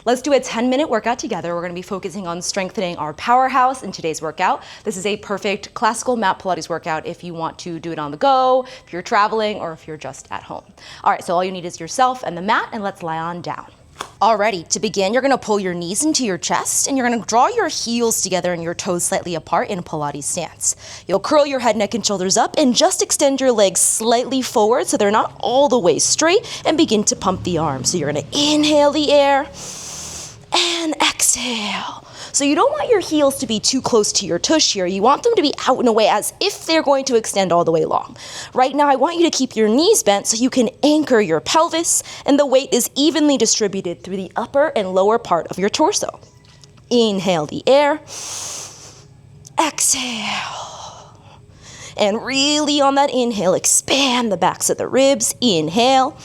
Let's do a 10-minute workout together. We're gonna be focusing on strengthening our powerhouse in today's workout. This is a perfect classical mat Pilates workout if you want to do it on the go, if you're traveling, or if you're just at home. All right, so all you need is yourself and the mat, and let's lie on down. Alrighty, to begin, you're gonna pull your knees into your chest and you're gonna draw your heels together and your toes slightly apart in Pilates stance. You'll curl your head, neck, and shoulders up and just extend your legs slightly forward so they're not all the way straight, and begin to pump the arms. So you're gonna inhale the air and exhale. So you don't want your heels to be too close to your tush here. You want them to be out and away as if they're going to extend all the way long. Right now, I want you to keep your knees bent so you can anchor your pelvis and the weight is evenly distributed through the upper and lower part of your torso. Inhale the air. Exhale. And really on that inhale, expand the backs of the ribs. Inhale.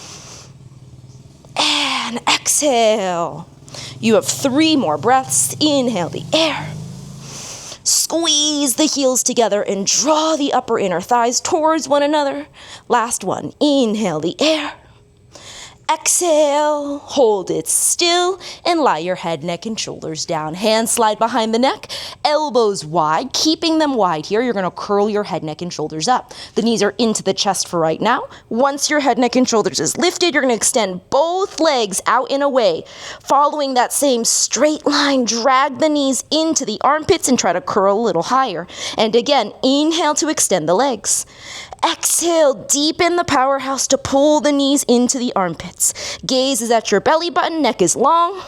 And exhale. You have 3 more breaths. Inhale the air. Squeeze the heels together and draw the upper inner thighs towards one another. Last one. Inhale the air. Exhale, hold it still, and lie your head, neck, and shoulders down. Hands slide behind the neck, elbows wide, keeping them wide here. You're gonna curl your head, neck, and shoulders up. The knees are into the chest for right now. Once your head, neck, and shoulders is lifted, you're gonna extend both legs out and away. Following that same straight line, drag the knees into the armpits and try to curl a little higher. And again, inhale to extend the legs. Exhale, deepen the powerhouse to pull the knees into the armpits. Gaze is at your belly button, neck is long.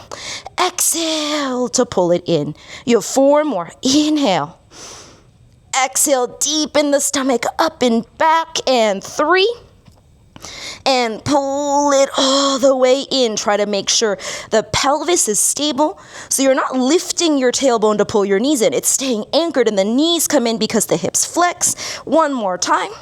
Exhale to pull it in. You have 4 more. Inhale. Exhale, deepen the stomach up and back, and 3. And pull it all the way in. Try to make sure the pelvis is stable. So you're not lifting your tailbone to pull your knees in. It's staying anchored and the knees come in because the hips flex. 1 more time.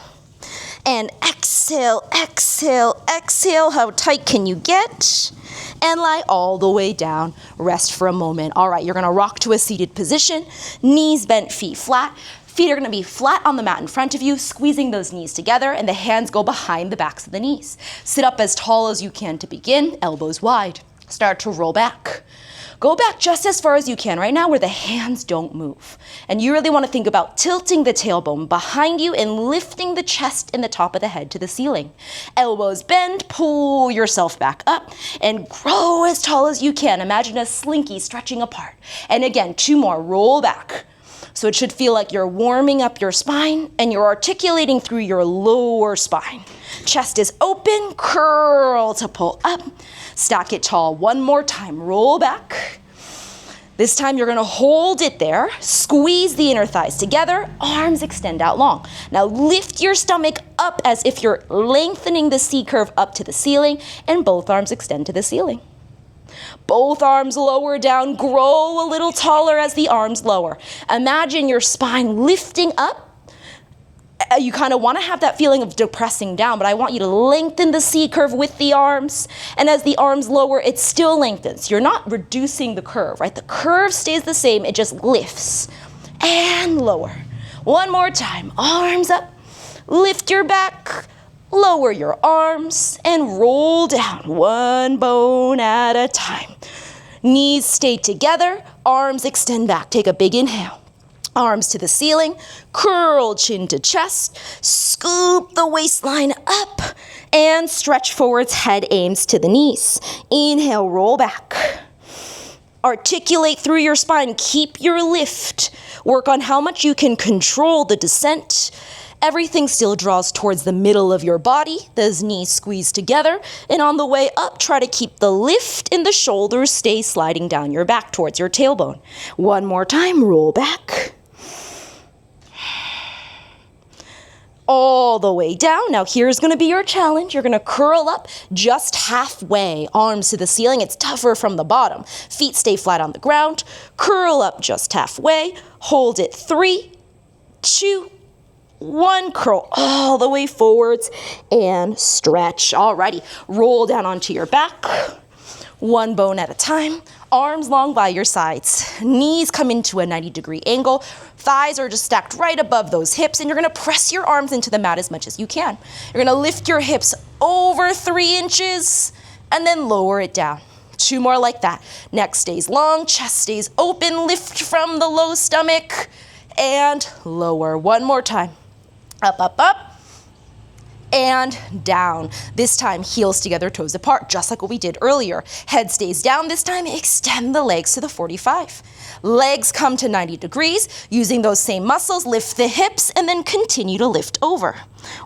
And exhale, exhale, exhale. How tight can you get? And lie all the way down. Rest for a moment. All right, you're gonna rock to a seated position. Knees bent, feet flat. Feet are gonna be flat on the mat in front of you, squeezing those knees together, and the hands go behind the backs of the knees. Sit up as tall as you can to begin, elbows wide. Start to roll back. Go back just as far as you can right now where the hands don't move. And you really want to think about tilting the tailbone behind you and lifting the chest and the top of the head to the ceiling. Elbows bend, pull yourself back up and grow as tall as you can. Imagine a slinky stretching apart. And again, 2 more, roll back. So it should feel like you're warming up your spine and you're articulating through your lower spine. Chest is open, curl to pull up. Stack it tall 1 more time, roll back. This time you're gonna hold it there, squeeze the inner thighs together, arms extend out long. Now lift your stomach up as if you're lengthening the C curve up to the ceiling, and both arms extend to the ceiling. Both arms lower down, grow a little taller as the arms lower. Imagine your spine lifting up. You kind of want to have that feeling of depressing down, but I want you to lengthen the C curve with the arms. And as the arms lower, it still lengthens. You're not reducing the curve, right? The curve stays the same, it just lifts. And lower. 1 more time, arms up. Lift your back, lower your arms, and roll down 1 bone at a time. Knees stay together, arms extend back. Take a big inhale. Arms to the ceiling, curl chin to chest, scoop the waistline up, and stretch forwards, head aims to the knees. Inhale, roll back. Articulate through your spine, keep your lift. Work on how much you can control the descent. Everything still draws towards the middle of your body. Those knees squeeze together. And on the way up, try to keep the lift and the shoulders stay sliding down your back towards your tailbone. 1 more time, roll back. All the way down. Now here's gonna be your challenge. You're gonna curl up just halfway, arms to the ceiling. It's tougher from the bottom. Feet stay flat on the ground. Curl up just halfway. Hold it 3, 2, 1. Curl all the way forwards and stretch. Alrighty, roll down onto your back. 1 bone at a time. Arms long by your sides. Knees come into a 90-degree angle. Thighs are just stacked right above those hips, and you're gonna press your arms into the mat as much as you can. You're gonna lift your hips over 3 inches and then lower it down. 2 more like that. Neck stays long, chest stays open, lift from the low stomach, and lower. 1 more time. Up, up, up. And down. This time, heels together, toes apart, just like what we did earlier. Head stays down. This time, extend the legs to the 45. Legs come to 90 degrees. Using those same muscles, lift the hips and then continue to lift over.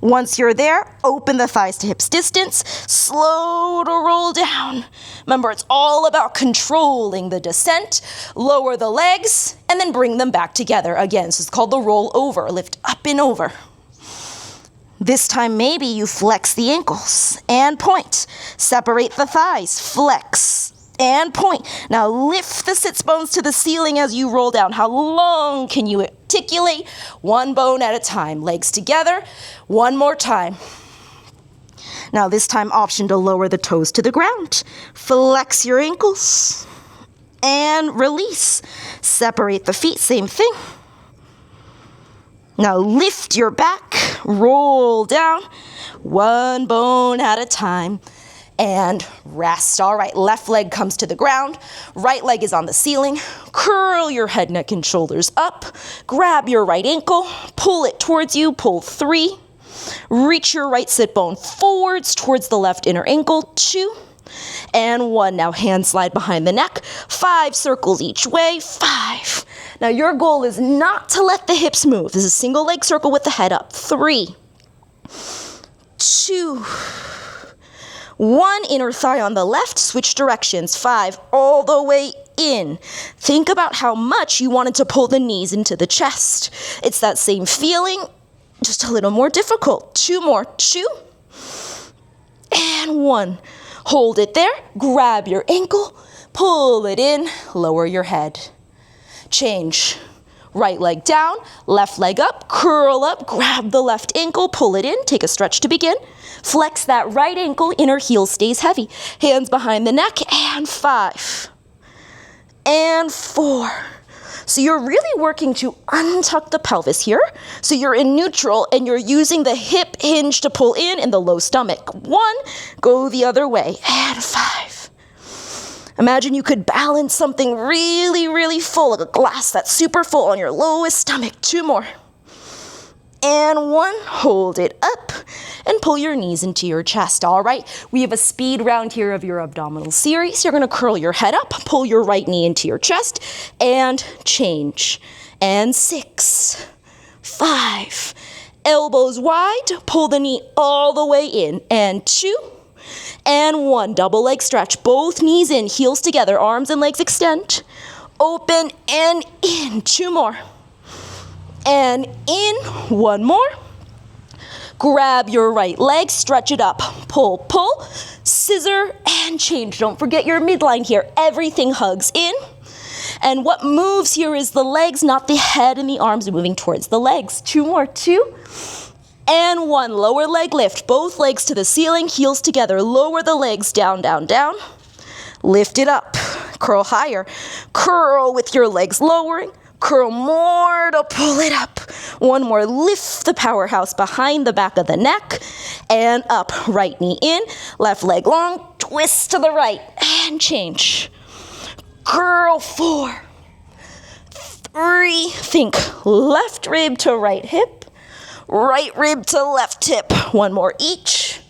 Once you're there, open the thighs to hips distance. Slow to roll down. Remember, it's all about controlling the descent. Lower the legs and then bring them back together. Again, this is called the roll over. Lift up and over. This time, maybe you flex the ankles and point. Separate the thighs, flex and point. Now lift the sits bones to the ceiling as you roll down. How long can you articulate? 1 bone at a time. Legs together. 1 more time. Now this time, option to lower the toes to the ground. Flex your ankles and release. Separate the feet, same thing. Now lift your back, roll down, 1 bone at a time, and rest. All right, left leg comes to the ground, right leg is on the ceiling. Curl your head, neck, and shoulders up. Grab your right ankle, pull it towards you, pull 3. Reach your right sit bone forwards towards the left inner ankle, 2. And 1. Now hand slide behind the neck. 5 circles each way, 5. Now your goal is not to let the hips move. This is a single leg circle with the head up. 3, 2, 1. Inner thigh on the left, switch directions. 5, all the way in. Think about how much you wanted to pull the knees into the chest. It's that same feeling, just a little more difficult. 2 more, 2, and 1. Hold it there, grab your ankle, pull it in, lower your head. Change. Right leg down, left leg up, curl up, grab the left ankle, pull it in, take a stretch to begin. Flex that right ankle, inner heel stays heavy. Hands behind the neck, and 5, and 4. So you're really working to untuck the pelvis here. So you're in neutral and you're using the hip hinge to pull in the low stomach. 1, go the other way, and 5. Imagine you could balance something really, really full, like a glass that's super full on your lowest stomach. 2 more. And 1, hold it up and pull your knees into your chest. All right, we have a speed round here of your abdominal series. You're gonna curl your head up, pull your right knee into your chest, and change. And 6, 5, elbows wide, pull the knee all the way in, and 2, and 1, double leg stretch, both knees in, heels together, arms and legs extend, open and in, 2 more, and in, 1 more. Grab your right leg, stretch it up, pull, pull, scissor, and change. Don't forget your midline here, everything hugs in. And what moves here is the legs, not the head and the arms are moving towards the legs. 2 more, 2, and 1. Lower leg lift, both legs to the ceiling, heels together. Lower the legs, down, down, down. Lift it up, curl higher. Curl with your legs lowering. Curl more to pull it up. 1 more, lift the powerhouse behind the back of the neck and up. Right knee in, left leg long, twist to the right and change. Curl 4, 3, think left rib to right hip, right rib to left hip. 1 more each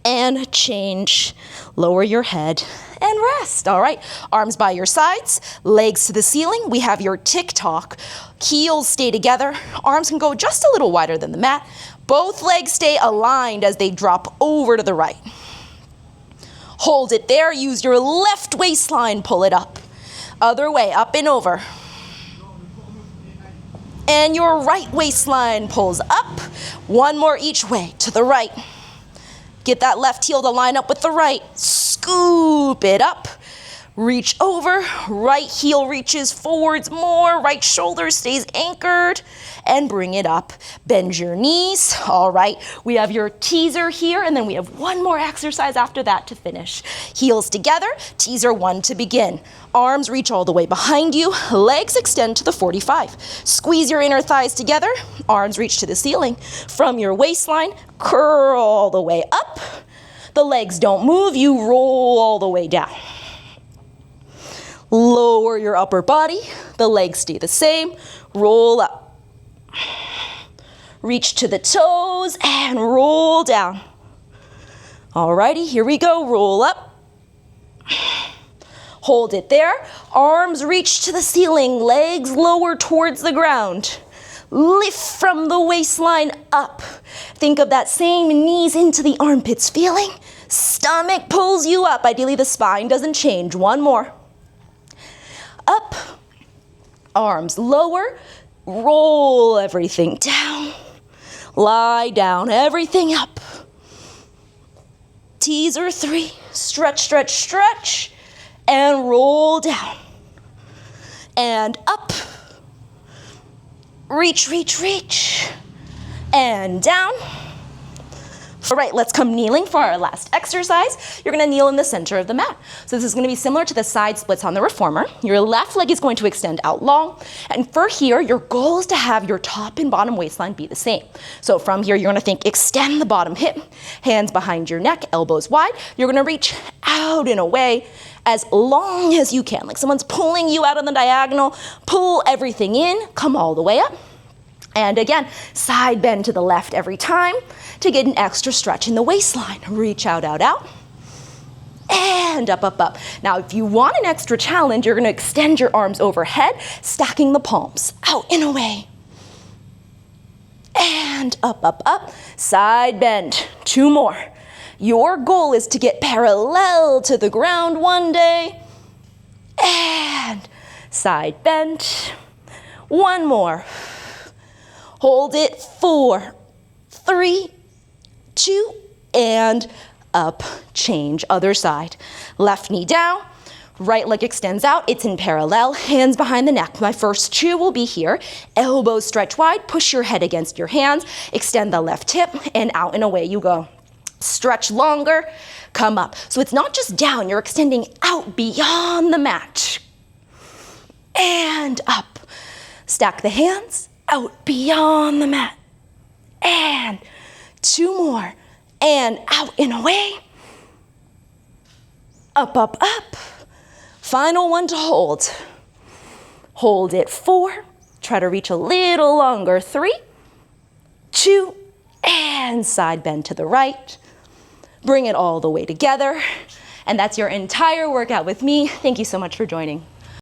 and change. Lower your head and rest. All right, arms by your sides, legs to the ceiling. We have your tick-tock. Heels stay together. Arms can go just a little wider than the mat. Both legs stay aligned as they drop over to the right. Hold it there. Use your left waistline. Pull it up. Other way, up and over. And your right waistline pulls up. 1 more each way to the right. Get that left heel to line up with the right. Scoop it up. Reach over. Right heel reaches forwards more. Right shoulder stays anchored. And bring it up. Bend your knees. All right. We have your teaser here, and then we have 1 more exercise after that to finish. Heels together. Teaser 1 to begin. Arms reach all the way behind you. Legs extend to the 45. Squeeze your inner thighs together. Arms reach to the ceiling. From your waistline, curl all the way up. The legs don't move. You roll all the way down. Lower your upper body. The legs stay the same. Roll up. Reach to the toes and roll down. Alrighty, here we go. Roll up. Hold it there. Arms reach to the ceiling. Legs lower towards the ground. Lift from the waistline up. Think of that same knees into the armpits feeling. Stomach pulls you up. Ideally, the spine doesn't change. One more. Up. Arms lower. Roll everything down. Lie down. Everything up. Teaser 3. Stretch, stretch, stretch. And roll down. And up. Reach, reach, reach. And down. All right, let's come kneeling for our last exercise. You're gonna kneel in the center of the mat. So this is gonna be similar to the side splits on the reformer. Your left leg is going to extend out long. And for here, your goal is to have your top and bottom waistline be the same. So from here, you're gonna think extend the bottom hip, hands behind your neck, elbows wide. You're gonna reach out and away as long as you can. Like someone's pulling you out on the diagonal, pull everything in, come all the way up. And again, side bend to the left every time to get an extra stretch in the waistline. Reach out, out, out. And up, up, up. Now, if you want an extra challenge, you're gonna extend your arms overhead, stacking the palms out and away. And up, up, up. Side bend. 2 more. Your goal is to get parallel to the ground one day. And side bend. 1 more. Hold it. 4, 3, 2, and up. Change. Other side. Left knee down. Right leg extends out. It's in parallel. Hands behind the neck. My first 2 will be here. Elbows stretch wide. Push your head against your hands. Extend the left hip and out and away you go. Stretch longer. Come up. So it's not just down. You're extending out beyond the mat. And up. Stack the hands. Out beyond the mat. And 2 more. And out and away. Up, up, up. Final one to hold. Hold it. 4. Try to reach a little longer. 3, 2, and side bend to the right. Bring it all the way together. And that's your entire workout with me. Thank you so much for joining.